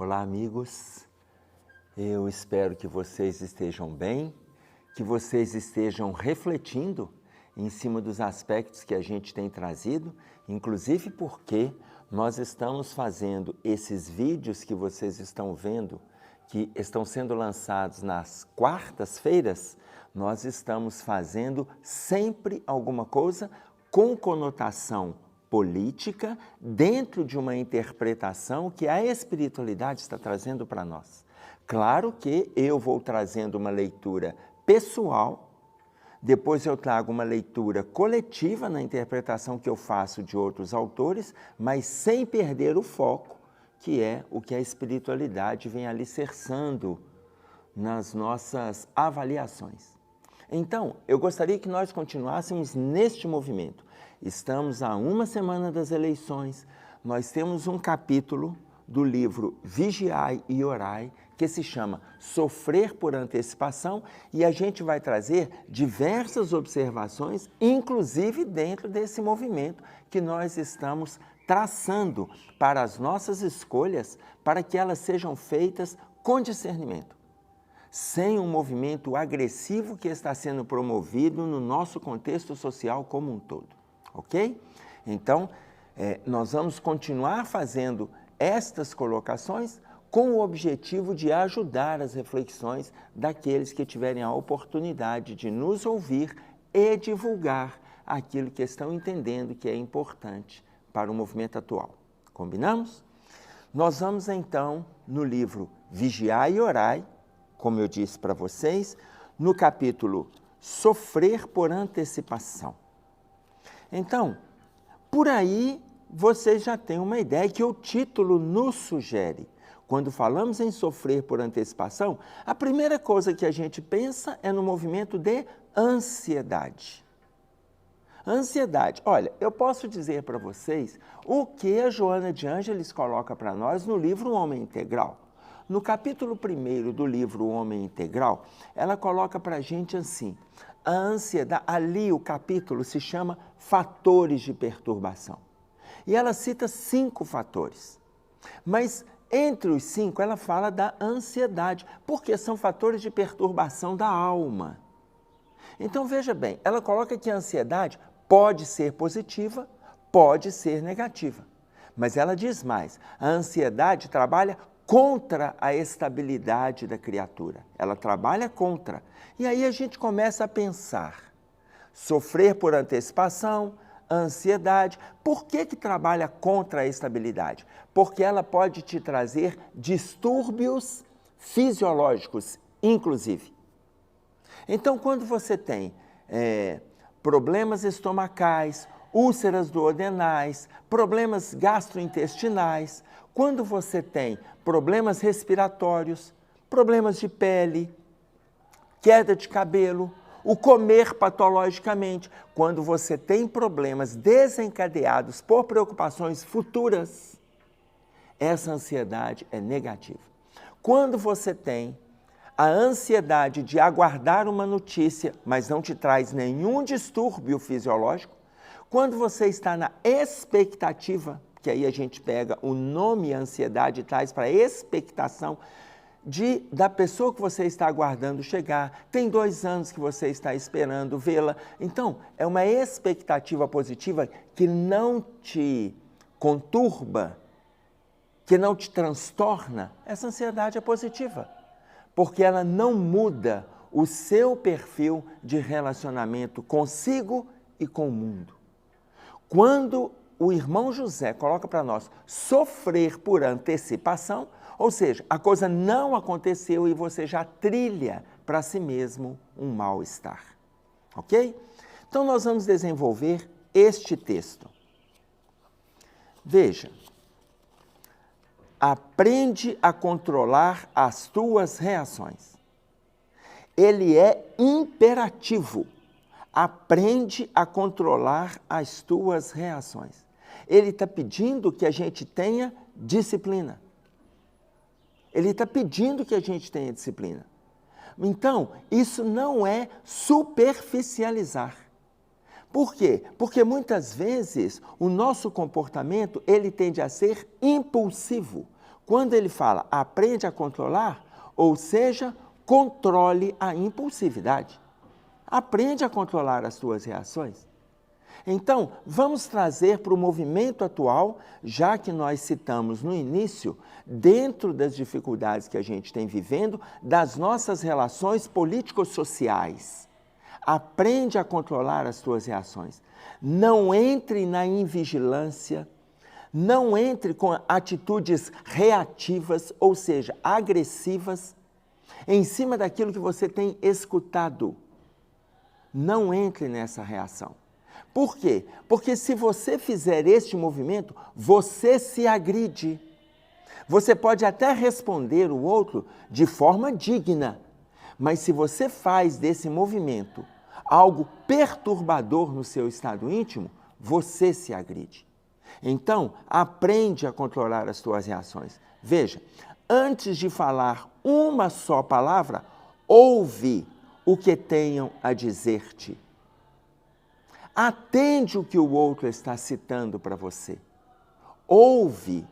Olá, amigos. Eu espero que vocês estejam bem, que vocês estejam refletindo em cima dos aspectos que a gente tem trazido, inclusive porque nós estamos fazendo esses vídeos que vocês estão vendo, que estão sendo lançados nas quartas-feiras, nós estamos fazendo sempre alguma coisa com conotação política dentro de uma interpretação que a espiritualidade está trazendo para nós. Claro que eu vou trazendo uma leitura pessoal, depois eu trago uma leitura coletiva na interpretação que eu faço de outros autores, mas sem perder o foco, que é o que a espiritualidade vem alicerçando nas nossas avaliações. Então, eu gostaria que nós continuássemos neste movimento. Estamos a uma semana das eleições, nós temos um capítulo do livro Vigiai e Orai, que se chama Sofrer por Antecipação, e a gente vai trazer diversas observações, inclusive dentro desse movimento que nós estamos traçando para as nossas escolhas, para que elas sejam feitas com discernimento, sem um movimento agressivo que está sendo promovido no nosso contexto social como um todo, ok? Então, nós vamos continuar fazendo estas colocações com o objetivo de ajudar as reflexões daqueles que tiverem a oportunidade de nos ouvir e divulgar aquilo que estão entendendo que é importante para o movimento atual. Combinamos? Nós vamos então no livro Vigiai e Orai, como eu disse para vocês, no capítulo Sofrer por Antecipação. Então, por aí vocês já têm uma ideia que o título nos sugere. Quando falamos em sofrer por antecipação, a primeira coisa que a gente pensa é no movimento de ansiedade. Ansiedade. Olha, eu posso dizer para vocês o que a Joana de Ângeles coloca para nós no livro O Homem Integral. No capítulo 1 do livro O Homem Integral, ela coloca para a gente assim, a ansiedade, ali o capítulo se chama Fatores de Perturbação. E ela cita 5 fatores, mas entre os 5 ela fala da ansiedade, porque são fatores de perturbação da alma. Então veja bem, ela coloca que a ansiedade pode ser positiva, pode ser negativa, mas ela diz mais, a ansiedade trabalha contra a estabilidade da criatura, ela trabalha contra. E aí a gente começa a pensar, sofrer por antecipação, ansiedade, por que trabalha contra a estabilidade? Porque ela pode te trazer distúrbios fisiológicos, inclusive. Então, quando você tem problemas estomacais, úlceras duodenais, problemas gastrointestinais, quando você tem problemas respiratórios, problemas de pele, queda de cabelo, o comer patologicamente, quando você tem problemas desencadeados por preocupações futuras, essa ansiedade é negativa. Quando você tem a ansiedade de aguardar uma notícia, mas não te traz nenhum distúrbio fisiológico, quando você está na expectativa, que aí a gente pega o nome ansiedade e traz para expectação, da pessoa que você está aguardando chegar, tem 2 anos que você está esperando vê-la. Então, é uma expectativa positiva que não te conturba, que não te transtorna. Essa ansiedade é positiva, porque ela não muda o seu perfil de relacionamento consigo e com o mundo. Quando o irmão José coloca para nós sofrer por antecipação, ou seja, a coisa não aconteceu e você já trilha para si mesmo um mal-estar. Ok? Então, nós vamos desenvolver este texto. Veja, aprende a controlar as tuas reações. Ele é imperativo. Aprende a controlar as tuas reações. Ele está pedindo que a gente tenha disciplina. Ele está pedindo que a gente tenha disciplina. Então, isso não é superficializar. Por quê? Porque muitas vezes o nosso comportamento ele tende a ser impulsivo. quando ele fala aprende a controlar, ou seja, controle a impulsividade. Aprende a controlar as suas reações. Então, vamos trazer para o movimento atual, já que nós citamos no início, dentro das dificuldades que a gente tem vivendo, das nossas relações político-sociais. Aprende a controlar as suas reações. Não entre na invigilância, não entre com atitudes reativas, ou seja, agressivas, em cima daquilo que você tem escutado. Não entre nessa reação. Por quê? Porque se você fizer este movimento, você se agride. Você pode até responder o outro de forma digna, mas se você faz desse movimento algo perturbador no seu estado íntimo, você se agride. Então, aprende a controlar as suas reações. Veja, antes de falar uma só palavra, ouve o que tenham a dizer-te. Atende o que o outro está citando para você. Ouve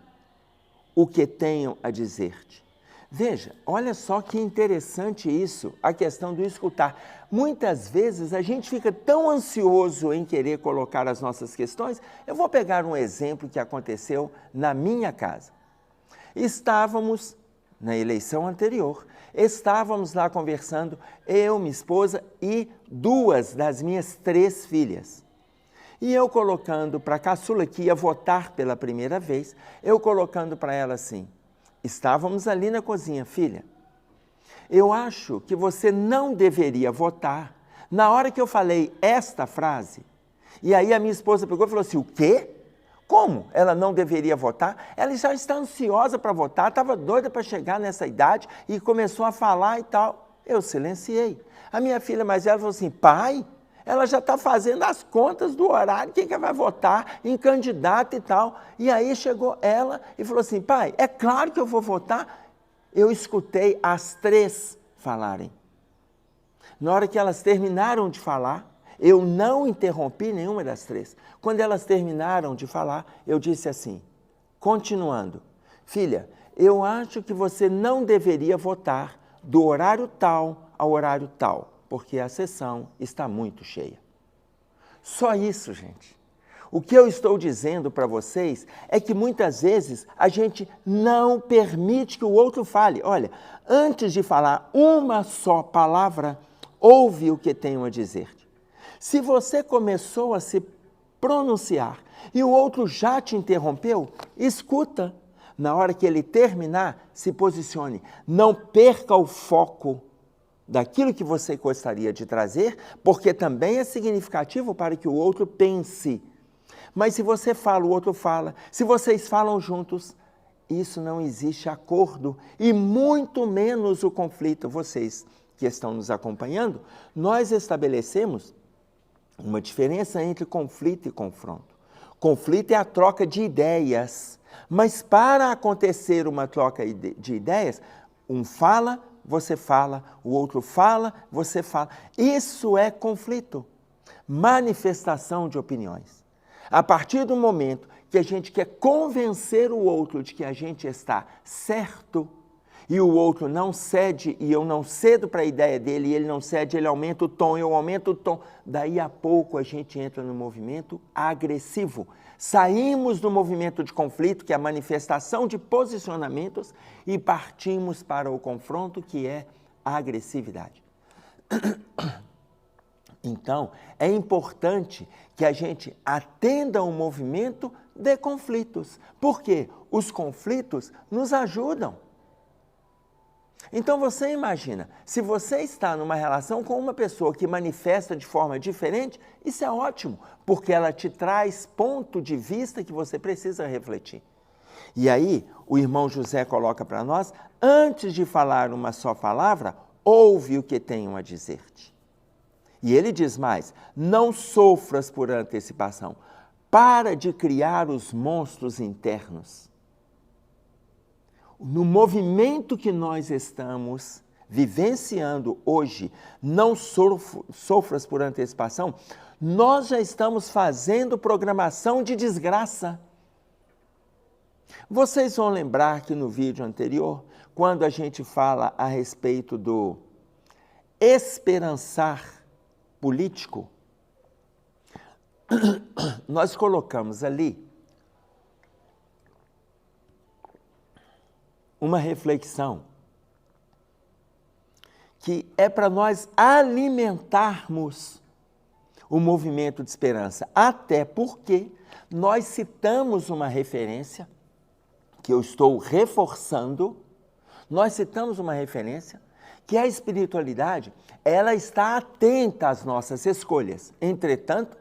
o que tenham a dizer-te. Veja, olha só que interessante isso, a questão do escutar. Muitas vezes a gente fica tão ansioso em querer colocar as nossas questões. Eu vou pegar um exemplo que aconteceu na minha casa. Estávamos na eleição anterior, estávamos lá conversando, eu, minha esposa e 2 das minhas 3 filhas. E eu colocando para a caçula, que ia votar pela primeira vez, eu colocando para ela assim, estávamos ali na cozinha, filha, eu acho que você não deveria votar. Na hora que eu falei esta frase, e aí a minha esposa pegou e falou assim, o quê? Como ela não deveria votar? Ela já está ansiosa para votar, estava doida para chegar nessa idade e começou a falar e tal. Eu silenciei. A minha filha mais velha falou assim, pai, ela já está fazendo as contas do horário, quem que vai votar em candidato e tal. E aí chegou ela e falou assim, pai, é claro que eu vou votar. Eu escutei as 3 falarem. Na hora que elas terminaram de falar, eu não interrompi nenhuma das 3. Quando elas terminaram de falar, eu disse assim, continuando, filha, eu acho que você não deveria votar do horário tal ao horário tal, porque a sessão está muito cheia. Só isso, gente. O que eu estou dizendo para vocês é que muitas vezes a gente não permite que o outro fale. Olha, antes de falar uma só palavra, ouve o que tenho a dizer-te. Se você começou a se pronunciar e o outro já te interrompeu, escuta. Na hora que ele terminar, se posicione. Não perca o foco daquilo que você gostaria de trazer, porque também é significativo para que o outro pense. Mas se você fala, o outro fala. Se vocês falam juntos, isso não existe acordo e muito menos o conflito. Vocês que estão nos acompanhando, nós estabelecemos uma diferença entre conflito e confronto. Conflito é a troca de ideias, mas para acontecer uma troca de ideias, um fala, você fala, o outro fala, você fala. Isso é conflito, manifestação de opiniões. A partir do momento que a gente quer convencer o outro de que a gente está certo, e o outro não cede, e eu não cedo para a ideia dele, e ele não cede, ele aumenta o tom, eu aumento o tom. Daí a pouco a gente entra no movimento agressivo. Saímos do movimento de conflito, que é a manifestação de posicionamentos, e partimos para o confronto, que é a agressividade. Então, é importante que a gente atenda ao movimento de conflitos. Por quê? Os conflitos nos ajudam. Então você imagina, se você está numa relação com uma pessoa que manifesta de forma diferente, isso é ótimo, porque ela te traz ponto de vista que você precisa refletir. E aí, o irmão José coloca para nós, antes de falar uma só palavra, ouve o que tenham a dizer-te. E ele diz mais, não sofras por antecipação, para de criar os monstros internos. No movimento que nós estamos vivenciando hoje, não sofras por antecipação, nós já estamos fazendo programação de desgraça. Vocês vão lembrar que no vídeo anterior, quando a gente fala a respeito do esperançar político, nós colocamos ali uma reflexão que é para nós alimentarmos o movimento de esperança, até porque nós citamos uma referência, que eu estou reforçando, nós citamos uma referência, que a espiritualidade, ela está atenta às nossas escolhas. Entretanto,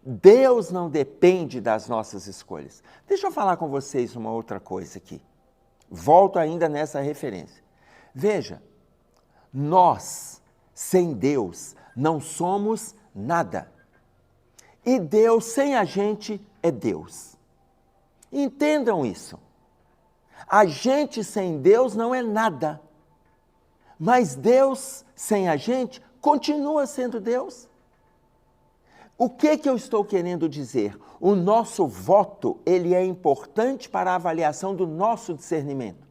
Deus não depende das nossas escolhas. Deixa eu falar com vocês uma outra coisa aqui. Volto ainda nessa referência. Veja, nós, sem Deus, não somos nada. E Deus, sem a gente, é Deus. Entendam isso. A gente sem Deus não é nada. Mas Deus, sem a gente, continua sendo Deus. O que eu estou querendo dizer? O nosso voto, ele é importante para a avaliação do nosso discernimento,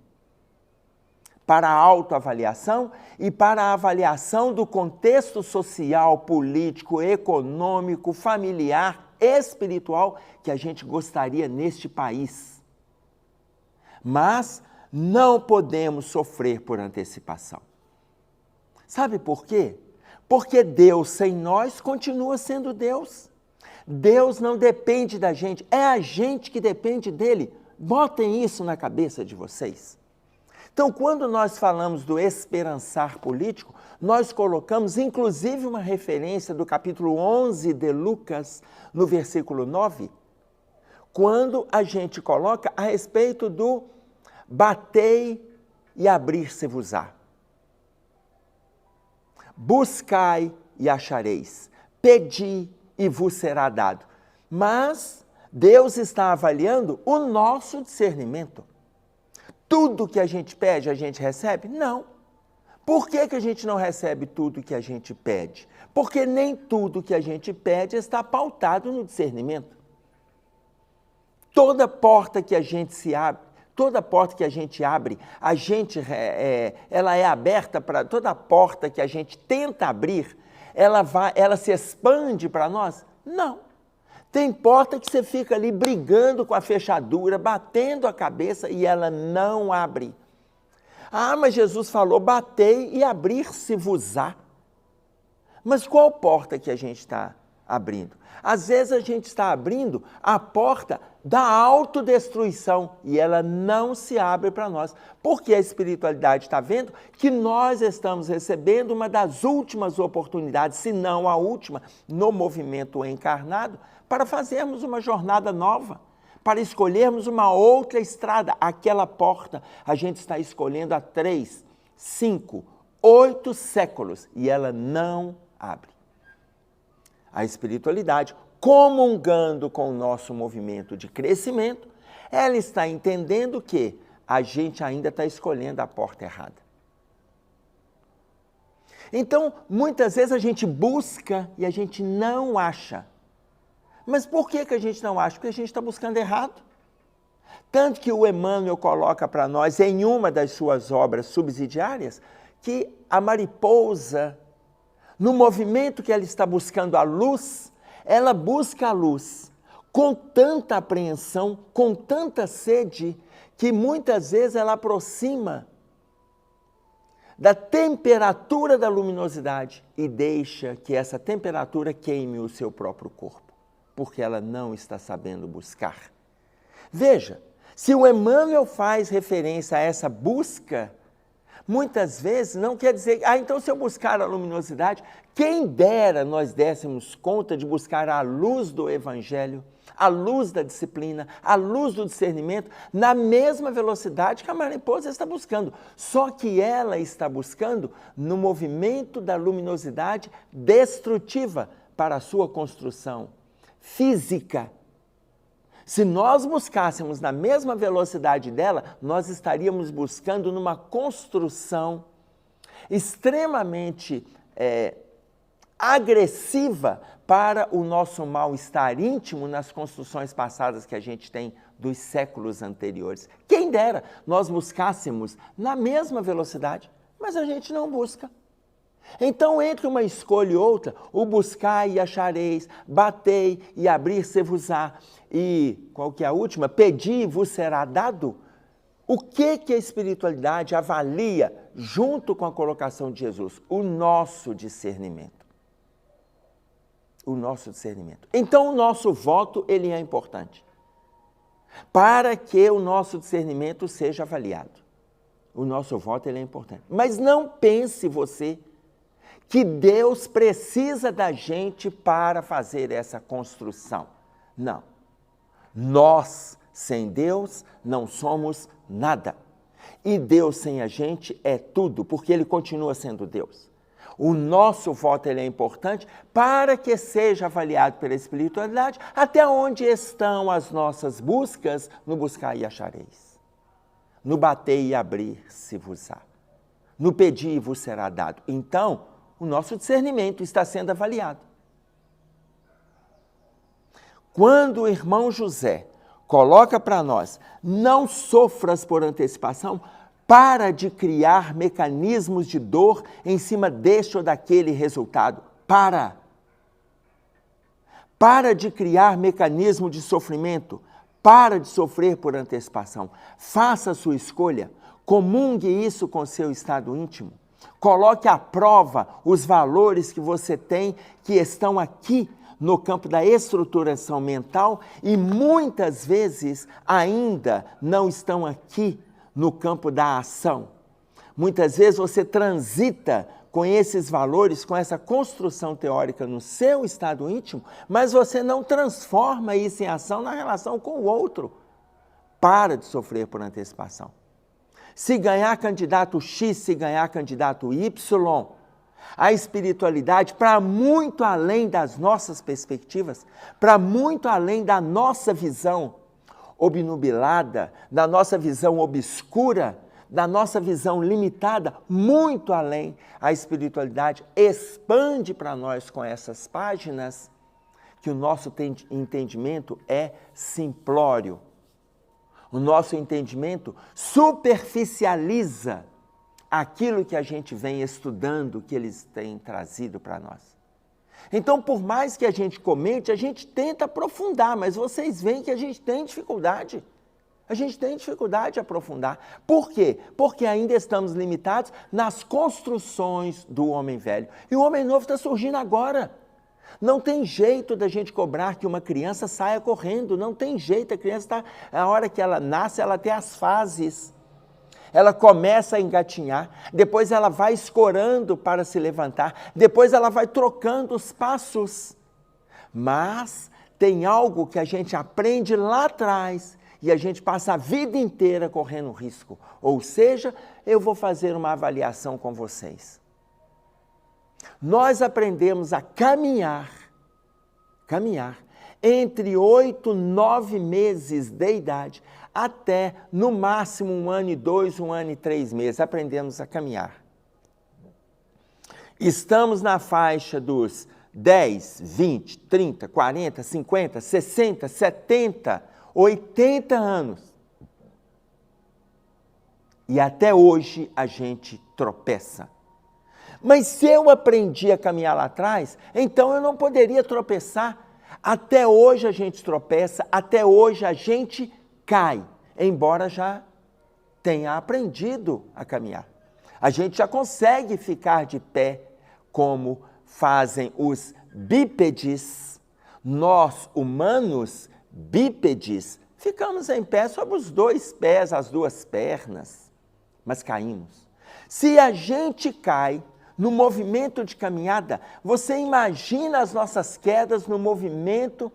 para a autoavaliação e para a avaliação do contexto social, político, econômico, familiar, espiritual que a gente gostaria neste país. Mas não podemos sofrer por antecipação. Sabe por quê? Porque Deus sem nós continua sendo Deus. Deus não depende da gente, é a gente que depende dele. Botem isso na cabeça de vocês. Então, quando nós falamos do esperançar político, nós colocamos inclusive uma referência do capítulo 11 de Lucas, no versículo 9, quando a gente coloca a respeito do batei e abrir-se-vos-á. Buscai e achareis, pedi e vos será dado. Mas Deus está avaliando o nosso discernimento. Tudo que a gente pede, a gente recebe? Não. Por que a gente não recebe tudo que a gente pede? Porque nem tudo que a gente pede está pautado no discernimento. Toda porta que a gente se abre, toda porta que a gente abre, ela é aberta para toda porta que a gente tenta abrir, ela se expande para nós? Não. Tem porta que você fica ali brigando com a fechadura, batendo a cabeça e ela não abre. Ah, mas Jesus falou, batei e abrir-se-vos-á. Mas qual porta que a gente está abrindo? Às vezes a gente está abrindo a porta da autodestruição e ela não se abre para nós, porque a espiritualidade está vendo que nós estamos recebendo uma das últimas oportunidades, se não a última, no movimento encarnado, para fazermos uma jornada nova, para escolhermos uma outra estrada. Aquela porta a gente está escolhendo há 3, 5, 8 séculos e ela não abre. A espiritualidade, comungando com o nosso movimento de crescimento, ela está entendendo que a gente ainda está escolhendo a porta errada. Então, muitas vezes a gente busca e a gente não acha. Mas por que a gente não acha? Porque a gente está buscando errado. Tanto que o Emmanuel coloca para nós, em uma das suas obras subsidiárias, que a mariposa, no movimento que ela está buscando a luz, ela busca a luz com tanta apreensão, com tanta sede, que muitas vezes ela aproxima da temperatura da luminosidade e deixa que essa temperatura queime o seu próprio corpo, porque ela não está sabendo buscar. Veja, se o Emmanuel faz referência a essa busca, muitas vezes não quer dizer, então se eu buscar a luminosidade, quem dera nós dessemos conta de buscar a luz do Evangelho, a luz da disciplina, a luz do discernimento, na mesma velocidade que a mariposa está buscando. Só que ela está buscando no movimento da luminosidade destrutiva para a sua construção física. Se nós buscássemos na mesma velocidade dela, nós estaríamos buscando numa construção extremamente agressiva para o nosso mal-estar íntimo nas construções passadas que a gente tem dos séculos anteriores. Quem dera nós buscássemos na mesma velocidade, mas a gente não busca. Então, entre uma escolha e outra, o buscar e achareis, batei e abrir-se-vos-á, e, qual que é a última? Pedir e vos será dado. O que a espiritualidade avalia junto com a colocação de Jesus? O nosso discernimento. O nosso discernimento. Então, o nosso voto, ele é importante, para que o nosso discernimento seja avaliado. O nosso voto, ele é importante. Mas não pense você que Deus precisa da gente para fazer essa construção. Não. Nós, sem Deus, não somos nada. E Deus sem a gente é tudo, porque Ele continua sendo Deus. O nosso voto ele é importante para que seja avaliado pela espiritualidade até onde estão as nossas buscas no buscar e achareis. No bater e abrir-se-vos-á. No pedir e vos será dado. Então, o nosso discernimento está sendo avaliado. Quando o irmão José coloca para nós, não sofras por antecipação, para de criar mecanismos de dor em cima deste ou daquele resultado. Para de criar mecanismo de sofrimento. Para de sofrer por antecipação. Faça a sua escolha. Comungue isso com seu estado íntimo. Coloque à prova os valores que você tem, que estão aqui no campo da estruturação mental e muitas vezes ainda não estão aqui no campo da ação. Muitas vezes você transita com esses valores, com essa construção teórica no seu estado íntimo, mas você não transforma isso em ação na relação com o outro. Para de sofrer por antecipação. Se ganhar candidato X, se ganhar candidato Y, a espiritualidade, para muito além das nossas perspectivas, para muito além da nossa visão obnubilada, da nossa visão obscura, da nossa visão limitada, muito além, a espiritualidade expande para nós com essas páginas que o nosso entendimento é simplório. O nosso entendimento superficializa aquilo que a gente vem estudando, que eles têm trazido para nós. Então, por mais que a gente comente, a gente tenta aprofundar, mas vocês veem que a gente tem dificuldade. A gente tem dificuldade de aprofundar. Por quê? Porque ainda estamos limitados nas construções do homem velho. E o homem novo está surgindo agora. Não tem jeito da gente cobrar que uma criança saia correndo, não tem jeito, a criança a hora que ela nasce, ela tem as fases. Ela começa a engatinhar, depois ela vai escorando para se levantar, depois ela vai trocando os passos. Mas tem algo que a gente aprende lá atrás e a gente passa a vida inteira correndo risco. Ou seja, eu vou fazer uma avaliação com vocês. Nós aprendemos a caminhar entre 8 e 9 meses de idade, até no máximo 1 ano e 2, 1 ano e 3 meses, aprendemos a caminhar. Estamos na faixa dos 10, 20, 30, 40, 50, 60, 70, 80 anos. E até hoje a gente tropeça. Mas se eu aprendi a caminhar lá atrás, então eu não poderia tropeçar. Até hoje a gente tropeça, até hoje a gente cai, embora já tenha aprendido a caminhar. A gente já consegue ficar de pé, como fazem os bípedes. Nós, humanos bípedes, ficamos em pé sobre os 2 pés, as 2 pernas, mas caímos. Se a gente cai no movimento de caminhada, você imagina as nossas quedas no movimento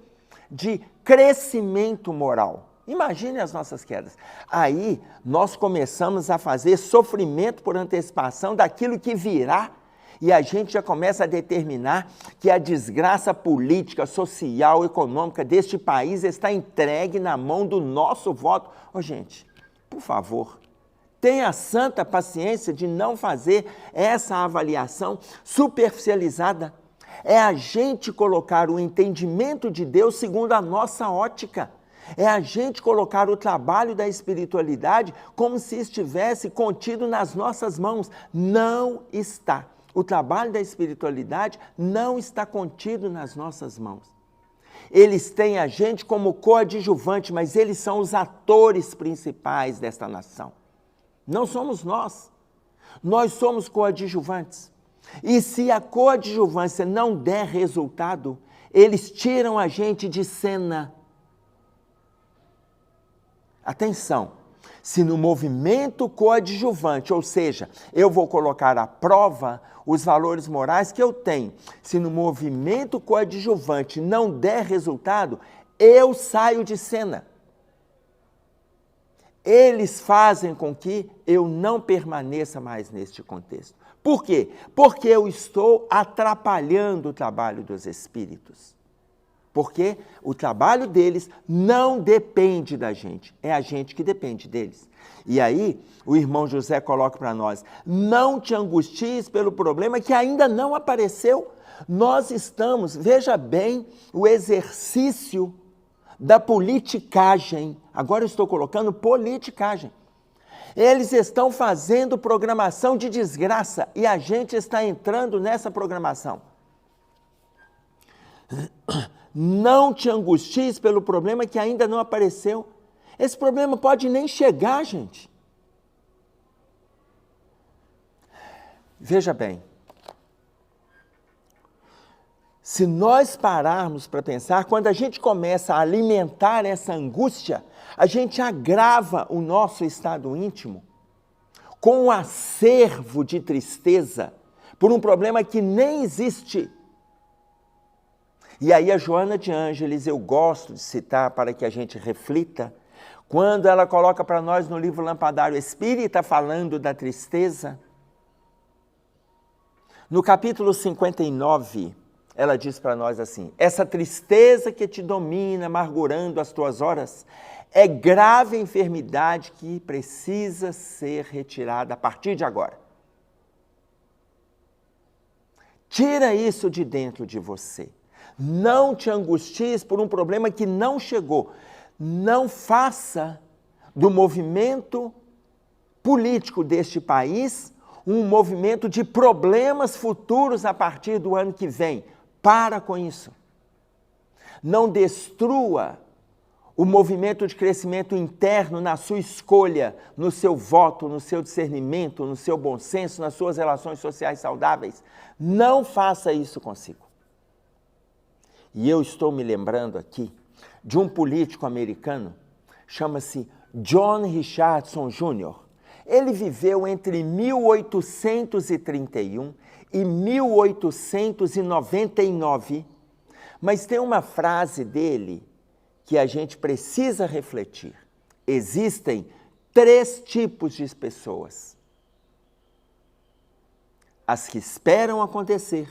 de crescimento moral. Imagine as nossas quedas. Aí nós começamos a fazer sofrimento por antecipação daquilo que virá e a gente já começa a determinar que a desgraça política, social, econômica deste país está entregue na mão do nosso voto. Ô, gente, por favor, tenha a santa paciência de não fazer essa avaliação superficializada. É a gente colocar o entendimento de Deus segundo a nossa ótica. É a gente colocar o trabalho da espiritualidade como se estivesse contido nas nossas mãos. Não está. O trabalho da espiritualidade não está contido nas nossas mãos. Eles têm a gente como coadjuvante, mas eles são os atores principais desta nação. Não somos nós. Nós somos coadjuvantes. E se a coadjuvância não der resultado, eles tiram a gente de cena. Atenção, se no movimento coadjuvante, ou seja, eu vou colocar à prova os valores morais que eu tenho, se no movimento coadjuvante não der resultado, eu saio de cena. Eles fazem com que eu não permaneça mais neste contexto. Por quê? Porque eu estou atrapalhando o trabalho dos espíritos. Porque o trabalho deles não depende da gente, é a gente que depende deles. E aí, o irmão José coloca para nós, não te angusties pelo problema que ainda não apareceu. Nós estamos, veja bem, o exercício da politicagem. Agora eu estou colocando politicagem. Eles estão fazendo programação de desgraça e a gente está entrando nessa programação. Não te angusties pelo problema que ainda não apareceu. Esse problema pode nem chegar, gente. Veja bem, se nós pararmos para pensar, quando a gente começa a alimentar essa angústia, a gente agrava o nosso estado íntimo com um acervo de tristeza por um problema que nem existe. E aí a Joana de Ângeles, eu gosto de citar para que a gente reflita, quando ela coloca para nós no livro Lampadário Espírita, falando da tristeza, no capítulo 59, ela diz para nós assim, essa tristeza que te domina, amargurando as tuas horas, é grave enfermidade que precisa ser retirada a partir de agora. Tira isso de dentro de você. Não te angusties por um problema que não chegou. Não faça do movimento político deste país um movimento de problemas futuros a partir do ano que vem. Para com isso. Não destrua o movimento de crescimento interno na sua escolha, no seu voto, no seu discernimento, no seu bom senso, nas suas relações sociais saudáveis. Não faça isso consigo. E eu estou me lembrando aqui de um político americano, chama-se John Richardson Jr. Ele viveu entre 1831 e 1899, mas tem uma frase dele que a gente precisa refletir. Existem 3 tipos de pessoas. As que esperam acontecer,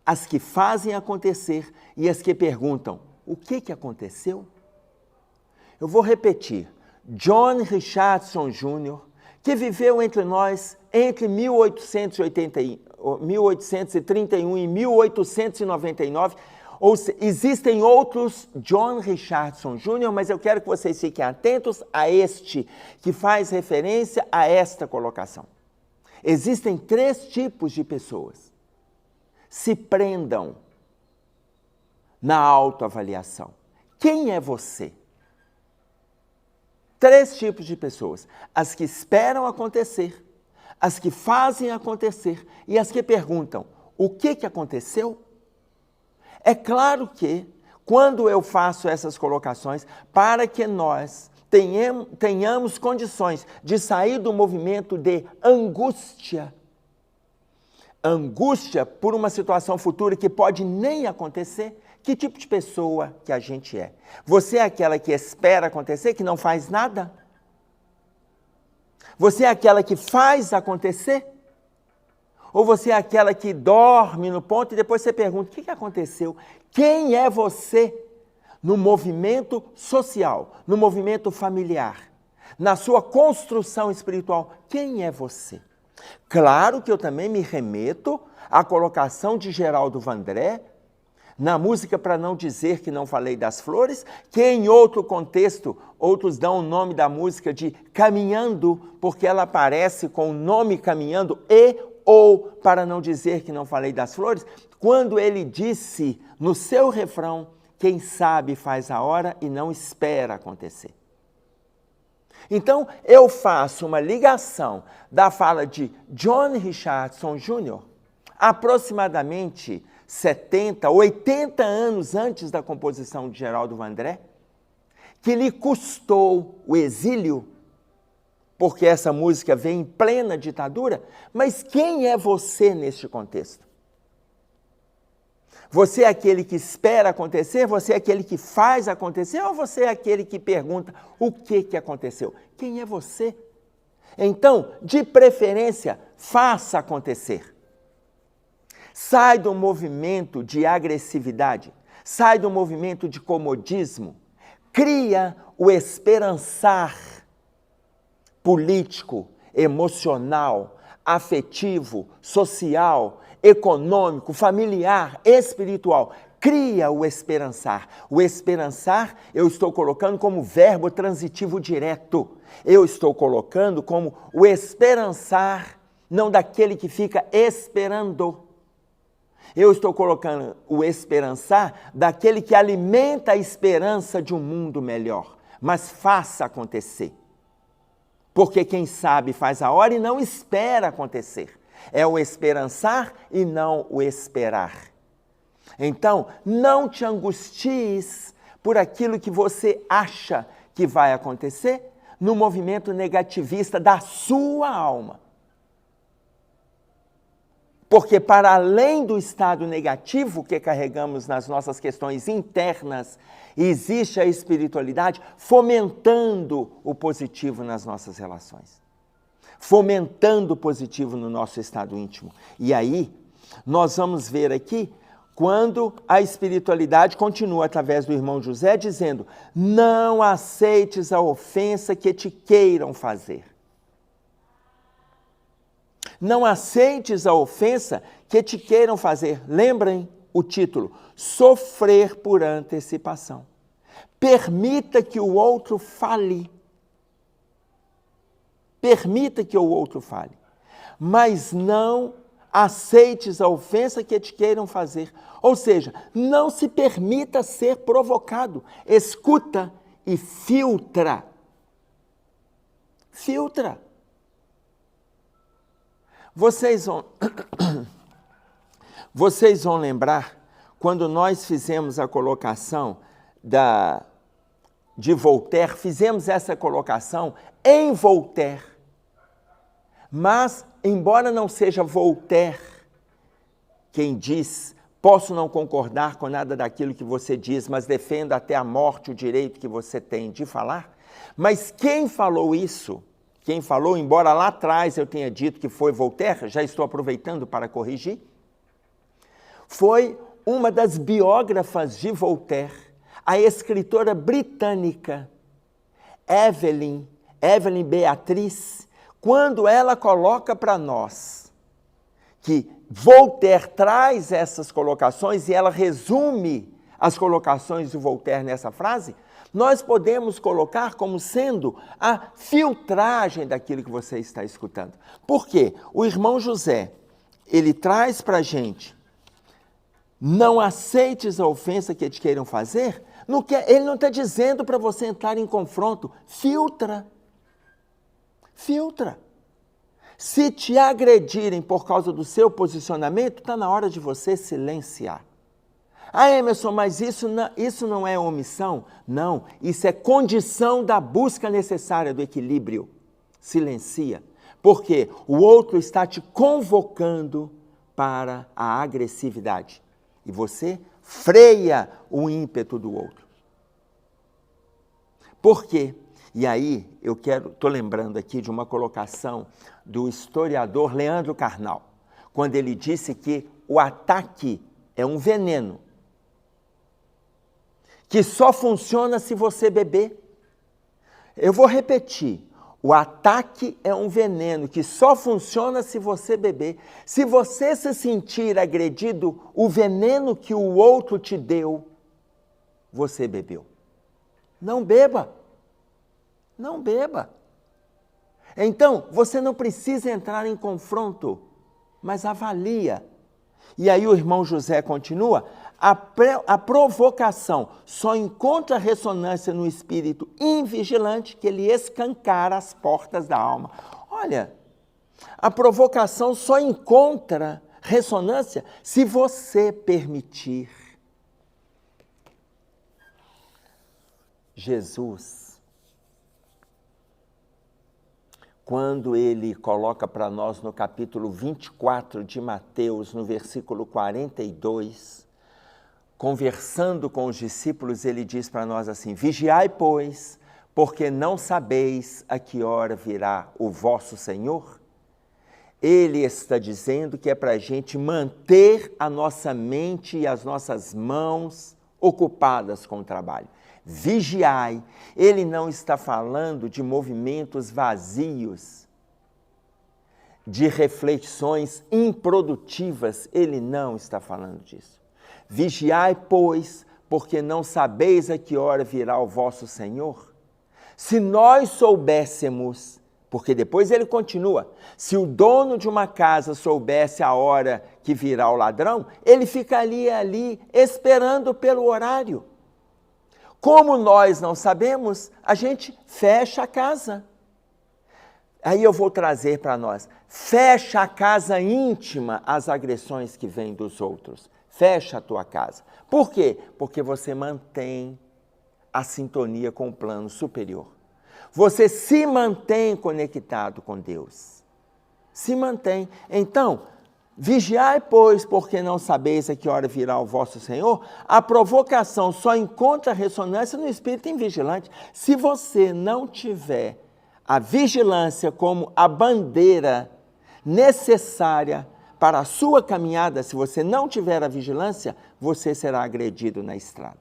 as que fazem acontecer e as que perguntam, o que aconteceu? Eu vou repetir. John Richardson Jr., que viveu entre nós entre 1831 e 1899, existem outros John Richardson Jr., mas eu quero que vocês fiquem atentos a este, que faz referência a esta colocação. Existem 3 tipos de pessoas. Se prendam na autoavaliação. Quem é você? 3 tipos de pessoas. As que esperam acontecer, as que fazem acontecer e as que perguntam, o que aconteceu? É claro que, quando eu faço essas colocações, para que nós tenhamos condições de sair do movimento de angústia, angústia por uma situação futura que pode nem acontecer, que tipo de pessoa que a gente é? Você é aquela que espera acontecer, que não faz nada? Você é aquela que faz acontecer? Ou você é aquela que dorme no ponto e depois você pergunta, o que aconteceu? Quem é você no movimento social, no movimento familiar, na sua construção espiritual? Quem é você? Claro que eu também me remeto à colocação de Geraldo Vandré, na música Para Não Dizer Que Não Falei das Flores, que em outro contexto, outros dão o nome da música de Caminhando, porque ela aparece com o nome Caminhando ou Para Não Dizer Que Não Falei das Flores, quando ele disse no seu refrão, quem sabe faz a hora e não espera acontecer. Então, eu faço uma ligação da fala de John Richardson Jr., aproximadamente 70, 80 anos antes da composição de Geraldo Vandré, que lhe custou o exílio, porque essa música vem em plena ditadura, mas quem é você neste contexto? Você é aquele que espera acontecer? Você é aquele que faz acontecer? Ou você é aquele que pergunta o que aconteceu? Quem é você? Então, de preferência, faça acontecer. Sai do movimento de agressividade, sai do movimento de comodismo, cria o esperançar político, emocional, afetivo, social, econômico, familiar, espiritual. Cria o esperançar. O esperançar eu estou colocando como verbo transitivo direto. Eu estou colocando como o esperançar, não daquele que fica esperando. Eu estou colocando o esperançar daquele que alimenta a esperança de um mundo melhor. Mas faça acontecer. Porque quem sabe faz a hora e não espera acontecer. É o esperançar e não o esperar. Então, não te angusties por aquilo que você acha que vai acontecer no movimento negativista da sua alma. Porque para além do estado negativo que carregamos nas nossas questões internas, existe a espiritualidade fomentando o positivo nas nossas relações. Fomentando o positivo no nosso estado íntimo. E aí, nós vamos ver aqui, quando a espiritualidade continua através do irmão José, dizendo, não aceites a ofensa que te queiram fazer. Não aceites a ofensa que te queiram fazer. Lembrem o título, sofrer por antecipação. Permita que o outro fale. Permita que o outro fale. Mas não aceites a ofensa que te queiram fazer. Ou seja, não se permita ser provocado. Escuta e filtra. Filtra. Vocês vão lembrar, quando nós fizemos a colocação de Voltaire, fizemos essa colocação em Voltaire. Mas, embora não seja Voltaire quem diz, posso não concordar com nada daquilo que você diz, mas defendo até a morte o direito que você tem de falar, mas quem falou isso, quem falou, embora lá atrás eu tenha dito que foi Voltaire, já estou aproveitando para corrigir, foi uma das biógrafas de Voltaire, a escritora britânica Evelyn Beatriz, quando ela coloca para nós que Voltaire traz essas colocações e ela resume as colocações de Voltaire nessa frase, nós podemos colocar como sendo a filtragem daquilo que você está escutando. Por quê? O irmão José, ele traz para a gente, não aceites a ofensa que te queiram fazer, ele não está dizendo para você entrar em confronto, filtra. Filtra. Se te agredirem por causa do seu posicionamento, está na hora de você silenciar. Ah, Emerson, mas isso não é omissão? Não, isso é condição da busca necessária do equilíbrio. Silencia, porque o outro está te convocando para a agressividade. E você freia o ímpeto do outro. Por quê? E aí, estou lembrando aqui de uma colocação do historiador Leandro Carnal, quando ele disse que o ataque é um veneno, que só funciona se você beber. Eu vou repetir. O ataque é um veneno que só funciona se você beber. Se você se sentir agredido, o veneno que o outro te deu, você bebeu. Não beba. Não beba. Então, você não precisa entrar em confronto, mas avalia. E aí o irmão José continua, a provocação só encontra ressonância no espírito invigilante que ele escancara as portas da alma. Olha, a provocação só encontra ressonância se você permitir. Jesus, quando ele coloca para nós no capítulo 24 de Mateus, no versículo 42, conversando com os discípulos, ele diz para nós assim, vigiai, pois, porque não sabeis a que hora virá o vosso Senhor. Ele está dizendo que é para a gente manter a nossa mente e as nossas mãos ocupadas com o trabalho. Vigiai. Ele não está falando de movimentos vazios, de reflexões improdutivas. Ele não está falando disso. Vigiai, pois, porque não sabeis a que hora virá o vosso Senhor. Se nós soubéssemos, porque depois ele continua, se o dono de uma casa soubesse a hora que virá o ladrão, ele ficaria ali esperando pelo horário. Como nós não sabemos, a gente fecha a casa. Aí eu vou trazer para nós, fecha a casa íntima às agressões que vêm dos outros. Fecha a tua casa. Por quê? Porque você mantém a sintonia com o plano superior. Você se mantém conectado com Deus. Se mantém. Então, vigiai, pois, porque não sabeis a que hora virá o vosso Senhor. A provocação só encontra ressonância no espírito invigilante. Se você não tiver a vigilância como a bandeira necessária para a sua caminhada, se você não tiver a vigilância, você será agredido na estrada.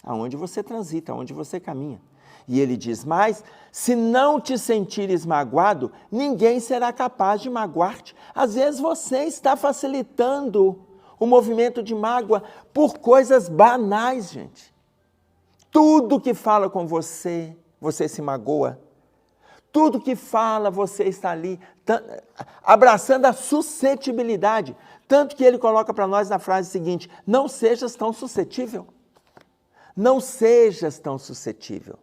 Aonde você transita, aonde você caminha. E ele diz mais, se não te sentires magoado, ninguém será capaz de magoar-te. Às vezes você está facilitando o movimento de mágoa por coisas banais, gente. Tudo que fala com você, você se magoa. Tudo que fala, você está ali abraçando a suscetibilidade. Tanto que ele coloca para nós na frase seguinte, não sejas tão suscetível. Não sejas tão suscetível.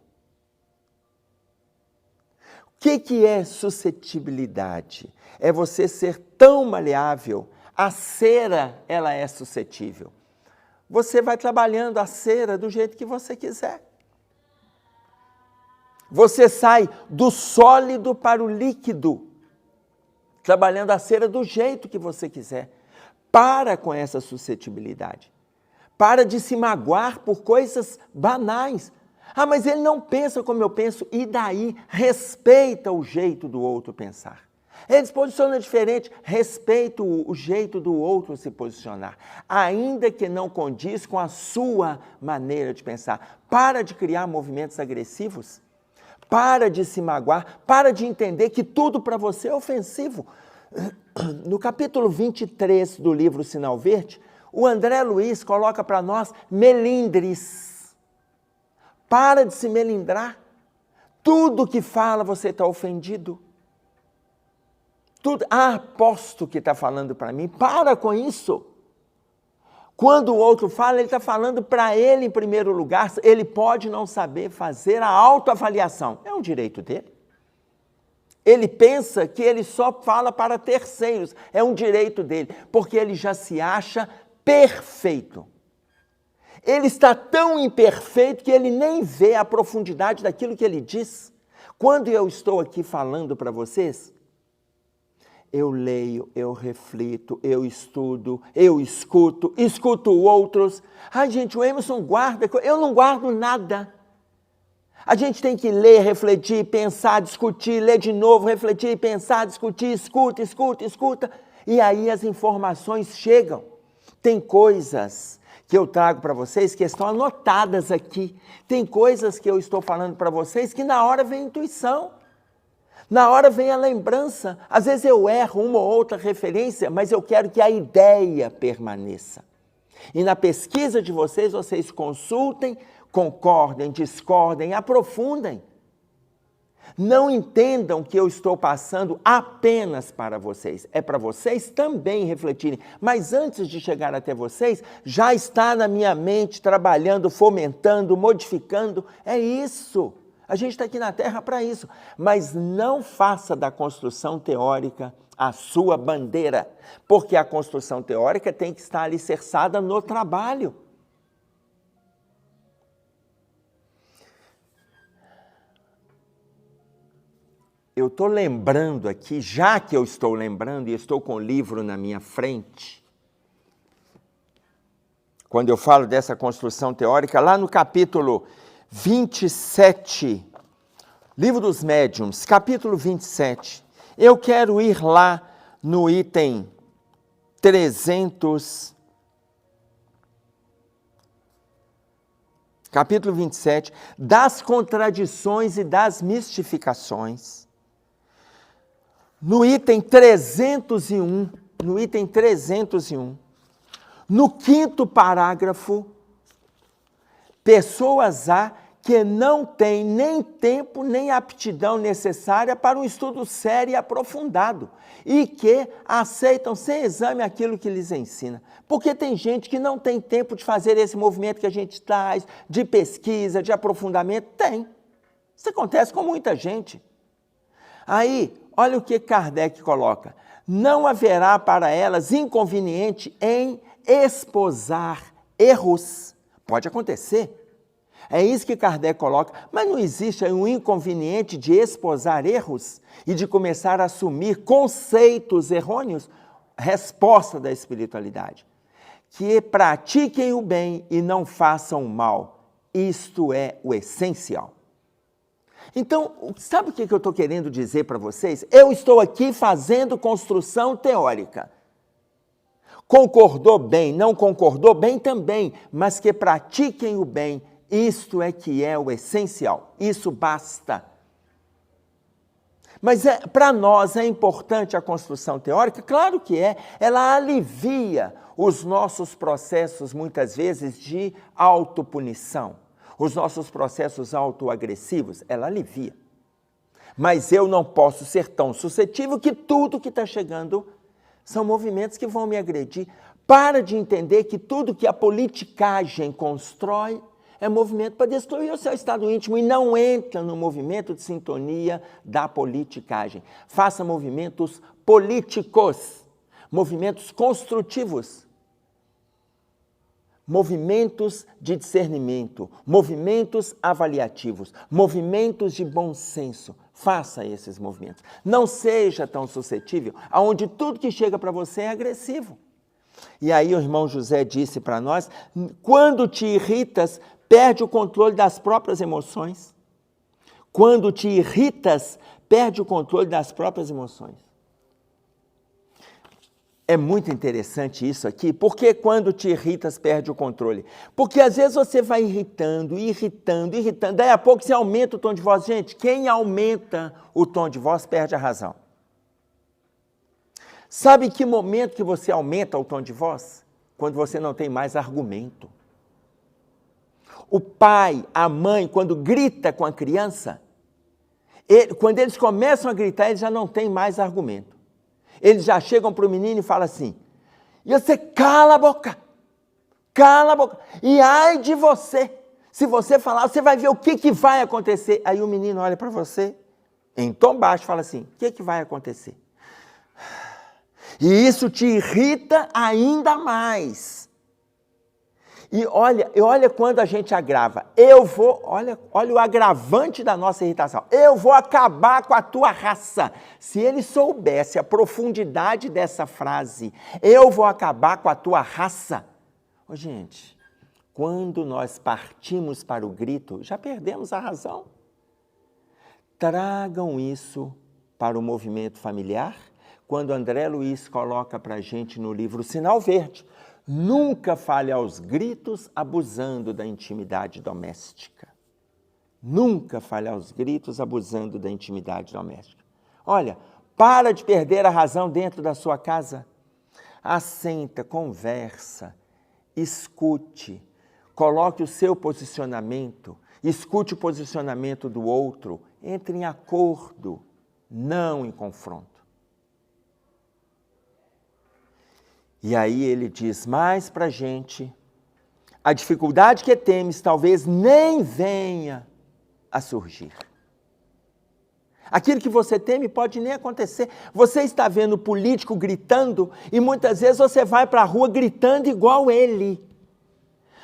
O que é suscetibilidade? É você ser tão maleável. A cera, ela é suscetível. Você vai trabalhando a cera do jeito que você quiser. Você sai do sólido para o líquido, trabalhando a cera do jeito que você quiser. Para com essa suscetibilidade. Para de se magoar por coisas banais. Ah, mas ele não pensa como eu penso. E daí? Respeita o jeito do outro pensar. Ele se posiciona diferente. Respeita o jeito do outro se posicionar. Ainda que não condiz com a sua maneira de pensar. Para de criar movimentos agressivos. Para de se magoar, para de entender que tudo para você é ofensivo. No capítulo 23 do livro Sinal Verde, o André Luiz coloca para nós melindres. Para de se melindrar. Tudo que fala você está ofendido. Tudo, aposto que está falando para mim. Para com isso. Quando o outro fala, ele está falando para ele em primeiro lugar. Ele pode não saber fazer a autoavaliação. É um direito dele. Ele pensa que ele só fala para terceiros. É um direito dele, porque ele já se acha perfeito. Ele está tão imperfeito que ele nem vê a profundidade daquilo que ele diz. Quando eu estou aqui falando para vocês, eu leio, eu reflito, eu estudo, eu escuto outros. Ai, gente, o Emerson guarda, eu não guardo nada. A gente tem que ler, refletir, pensar, discutir, ler de novo, refletir, pensar, discutir, escuta. E aí as informações chegam. Tem coisas que eu trago para vocês que estão anotadas aqui. Tem coisas que eu estou falando para vocês que na hora vem intuição. Na hora vem a lembrança. Às vezes eu erro uma ou outra referência, mas eu quero que a ideia permaneça. E na pesquisa de vocês, vocês consultem, concordem, discordem, aprofundem. Não entendam que eu estou passando apenas para vocês. É para vocês também refletirem. Mas antes de chegar até vocês, já está na minha mente, trabalhando, fomentando, modificando. É isso. A gente está aqui na Terra para isso. Mas não faça da construção teórica a sua bandeira. Porque a construção teórica tem que estar alicerçada no trabalho. Eu estou lembrando aqui, já que eu estou lembrando e estou com o livro na minha frente, quando eu falo dessa construção teórica, lá no capítulo 27, Livro dos Médiuns, capítulo 27, eu quero ir lá no item 300, capítulo 27, das contradições e das mistificações. No item 301, no quinto parágrafo, pessoas há que não têm nem tempo nem aptidão necessária para um estudo sério e aprofundado e que aceitam sem exame aquilo que lhes ensina. Porque tem gente que não tem tempo de fazer esse movimento que a gente traz, de pesquisa, de aprofundamento. Tem. Isso acontece com muita gente. Aí, olha o que Kardec coloca. Não haverá para elas inconveniente em esposar erros. Pode acontecer. É isso que Kardec coloca. Mas não existe um inconveniente de esposar erros e de começar a assumir conceitos errôneos? Resposta da espiritualidade. Que pratiquem o bem e não façam o mal. Isto é o essencial. Então, sabe o que eu estou querendo dizer para vocês? Eu estou aqui fazendo construção teórica. Concordou bem, não concordou bem também, mas que pratiquem o bem, isto é que é o essencial, isso basta. Mas para nós é importante a construção teórica? Claro que é, ela alivia os nossos processos, muitas vezes, de autopunição. Os nossos processos autoagressivos, ela alivia. Mas eu não posso ser tão suscetível que tudo que está chegando são movimentos que vão me agredir. Para de entender que tudo que a politicagem constrói é movimento para destruir o seu estado íntimo e não entra no movimento de sintonia da politicagem. Faça movimentos políticos, movimentos construtivos. Movimentos de discernimento, movimentos avaliativos, movimentos de bom senso. Faça esses movimentos. Não seja tão suscetível, aonde tudo que chega para você é agressivo. E aí o irmão José disse para nós, quando te irritas, perde o controle das próprias emoções. Quando te irritas, perde o controle das próprias emoções. É muito interessante isso aqui, porque quando te irritas, perde o controle. Porque às vezes você vai irritando, daí a pouco você aumenta o tom de voz. Gente, quem aumenta o tom de voz perde a razão. Sabe que momento que você aumenta o tom de voz? Quando você não tem mais argumento. O pai, a mãe, quando grita com a criança, quando eles começam a gritar, eles já não têm mais argumento. Eles já chegam para o menino e falam assim, e você cala a boca, e ai de você, se você falar, você vai ver o que vai acontecer. Aí o menino olha para você, em tom baixo, fala assim, o que vai acontecer? E isso te irrita ainda mais. E olha quando a gente agrava. Olha o agravante da nossa irritação. Eu vou acabar com a tua raça. Se ele soubesse a profundidade dessa frase, eu vou acabar com a tua raça. Ô, gente, quando nós partimos para o grito, já perdemos a razão. Tragam isso para o movimento familiar, quando André Luiz coloca para a gente no livro Sinal Verde, nunca fale aos gritos abusando da intimidade doméstica. Nunca fale aos gritos abusando da intimidade doméstica. Olha, para de perder a razão dentro da sua casa. Assenta, conversa, escute, coloque o seu posicionamento, escute o posicionamento do outro, entre em acordo, não em confronto. E aí ele diz mais para a gente, a dificuldade que temes talvez nem venha a surgir. Aquilo que você teme pode nem acontecer. Você está vendo o político gritando e muitas vezes você vai para a rua gritando igual ele.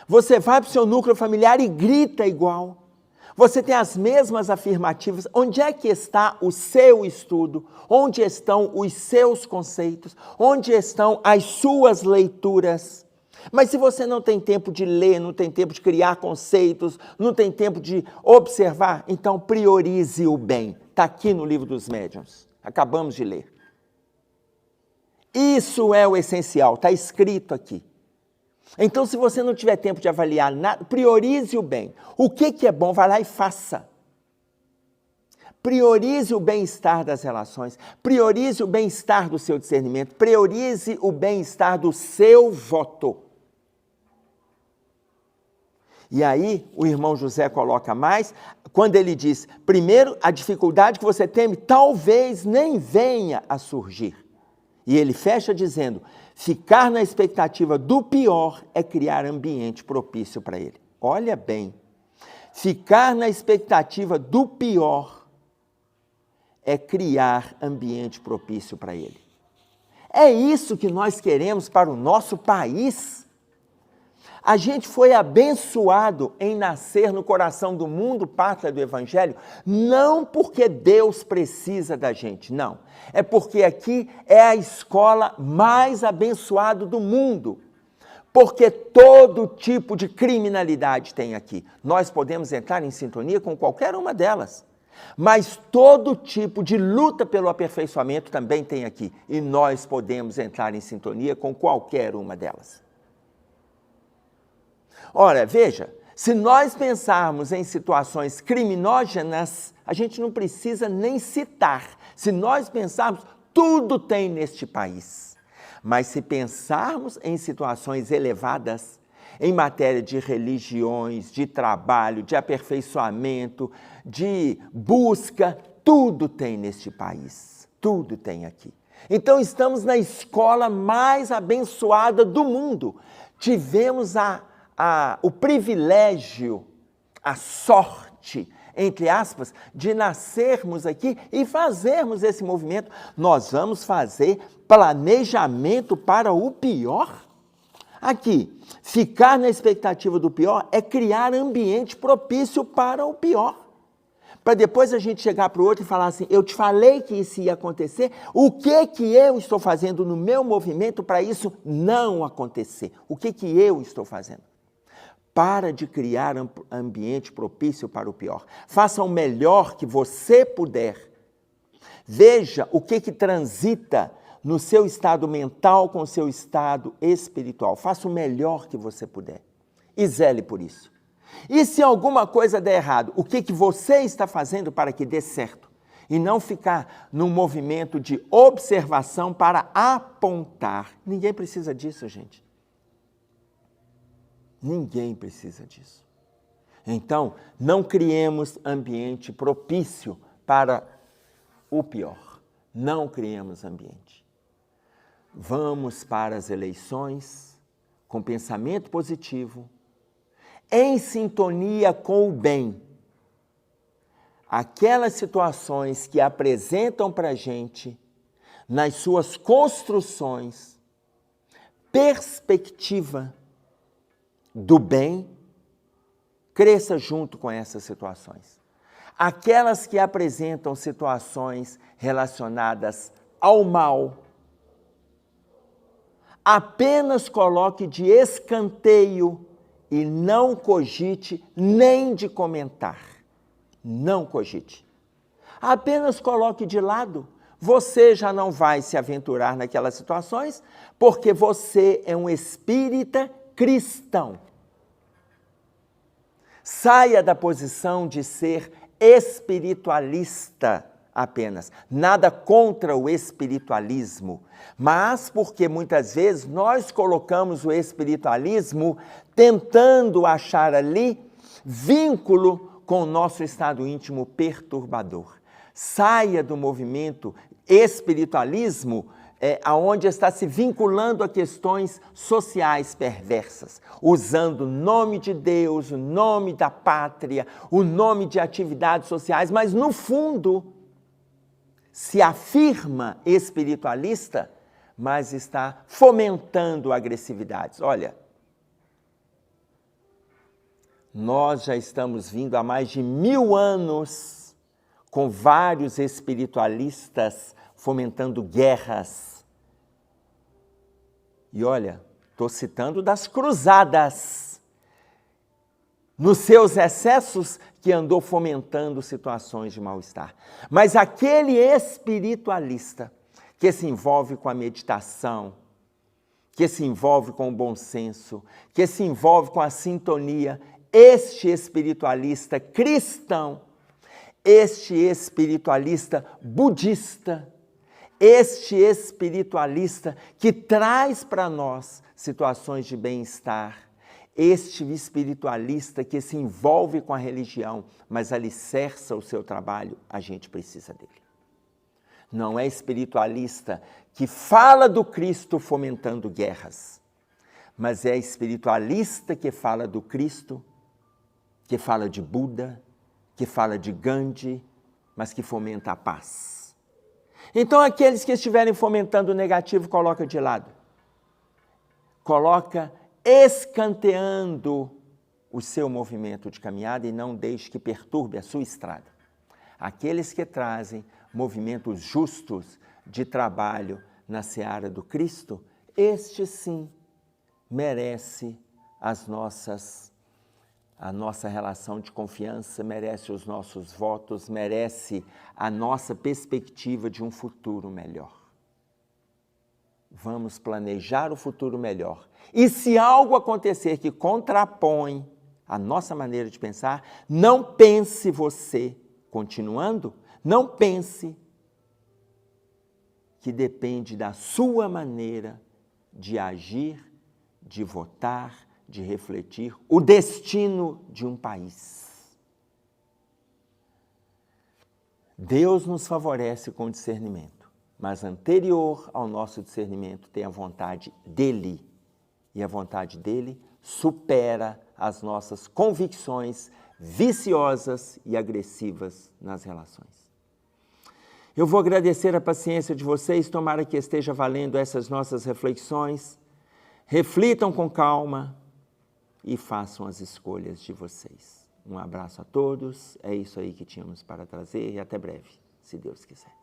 Você vai para o seu núcleo familiar e grita igual. Você tem as mesmas afirmativas. Onde é que está o seu estudo? Onde estão os seus conceitos? Onde estão as suas leituras? Mas se você não tem tempo de ler, não tem tempo de criar conceitos, não tem tempo de observar, então priorize o bem. Está aqui no livro dos médiuns. Acabamos de ler. Isso é o essencial, está escrito aqui. Então, se você não tiver tempo de avaliar nada, priorize o bem. O que é bom, vai lá e faça. Priorize o bem-estar das relações, priorize o bem-estar do seu discernimento, priorize o bem-estar do seu voto. E aí, o irmão José coloca mais, quando ele diz, primeiro, a dificuldade que você teme talvez nem venha a surgir. E ele fecha dizendo, ficar na expectativa do pior é criar ambiente propício para ele. Olha bem, ficar na expectativa do pior é criar ambiente propício para ele. É isso que nós queremos para o nosso país. A gente foi abençoado em nascer no coração do mundo, pátria do Evangelho, não porque Deus precisa da gente, não. É porque aqui é a escola mais abençoada do mundo. Porque todo tipo de criminalidade tem aqui. Nós podemos entrar em sintonia com qualquer uma delas. Mas todo tipo de luta pelo aperfeiçoamento também tem aqui. E nós podemos entrar em sintonia com qualquer uma delas. Ora, veja, se nós pensarmos em situações criminógenas, a gente não precisa nem citar. Se nós pensarmos, tudo tem neste país. Mas se pensarmos em situações elevadas, em matéria de religiões, de trabalho, de aperfeiçoamento, de busca, tudo tem neste país. Tudo tem aqui. Então estamos na escola mais abençoada do mundo. Tivemos o privilégio, a sorte, entre aspas, de nascermos aqui e fazermos esse movimento. Nós vamos fazer planejamento para o pior? Aqui, ficar na expectativa do pior é criar ambiente propício para o pior. Para depois a gente chegar para o outro e falar assim, eu te falei que isso ia acontecer, o que eu estou fazendo no meu movimento para isso não acontecer? O que eu estou fazendo? Para de criar ambiente propício para o pior. Faça o melhor que você puder. Veja o que transita no seu estado mental com o seu estado espiritual. Faça o melhor que você puder. E zele por isso. E se alguma coisa der errado, o que você está fazendo para que dê certo? E não ficar num movimento de observação para apontar. Ninguém precisa disso, gente. Ninguém precisa disso. Então, não criemos ambiente propício para o pior. Não criemos ambiente. Vamos para as eleições com pensamento positivo, em sintonia com o bem. Aquelas situações que apresentam para a gente, nas suas construções, perspectiva do bem, cresça junto com essas situações. Aquelas que apresentam situações relacionadas ao mal, apenas coloque de escanteio e não cogite nem de comentar. Não cogite. Apenas coloque de lado. Você já não vai se aventurar naquelas situações, porque você é um espírita cristão. Saia da posição de ser espiritualista apenas. Nada contra o espiritualismo, mas porque muitas vezes nós colocamos o espiritualismo tentando achar ali vínculo com o nosso estado íntimo perturbador. Saia do movimento espiritualismo aonde está se vinculando a questões sociais perversas, usando o nome de Deus, o nome da pátria, o nome de atividades sociais, mas no fundo se afirma espiritualista, mas está fomentando agressividades. Olha, nós já estamos vindo há mais de 1000 anos com vários espiritualistas fomentando guerras. E olha, estou citando das cruzadas, nos seus excessos que andou fomentando situações de mal-estar. Mas aquele espiritualista que se envolve com a meditação, que se envolve com o bom senso, que se envolve com a sintonia, este espiritualista cristão, este espiritualista budista, este espiritualista que traz para nós situações de bem-estar, este espiritualista que se envolve com a religião, mas alicerça o seu trabalho, a gente precisa dele. Não é espiritualista que fala do Cristo fomentando guerras, mas é espiritualista que fala do Cristo, que fala de Buda, que fala de Gandhi, mas que fomenta a paz. Então, aqueles que estiverem fomentando o negativo, coloca de lado. Coloca escanteando o seu movimento de caminhada e não deixe que perturbe a sua estrada. Aqueles que trazem movimentos justos de trabalho na seara do Cristo, este sim merece a nossa relação de confiança, merece os nossos votos, merece a nossa perspectiva de um futuro melhor. Vamos planejar o futuro melhor. E se algo acontecer que contrapõe a nossa maneira de pensar, não pense você, continuando, não pense que depende da sua maneira de agir, de votar, de refletir o destino de um país. Deus nos favorece com discernimento, mas anterior ao nosso discernimento tem a vontade dele, e a vontade dele supera as nossas convicções viciosas e agressivas nas relações. Eu vou agradecer a paciência de vocês, tomara que esteja valendo essas nossas reflexões. Reflitam com calma e façam as escolhas de vocês. Um abraço a todos, é isso aí que tínhamos para trazer e até breve, se Deus quiser.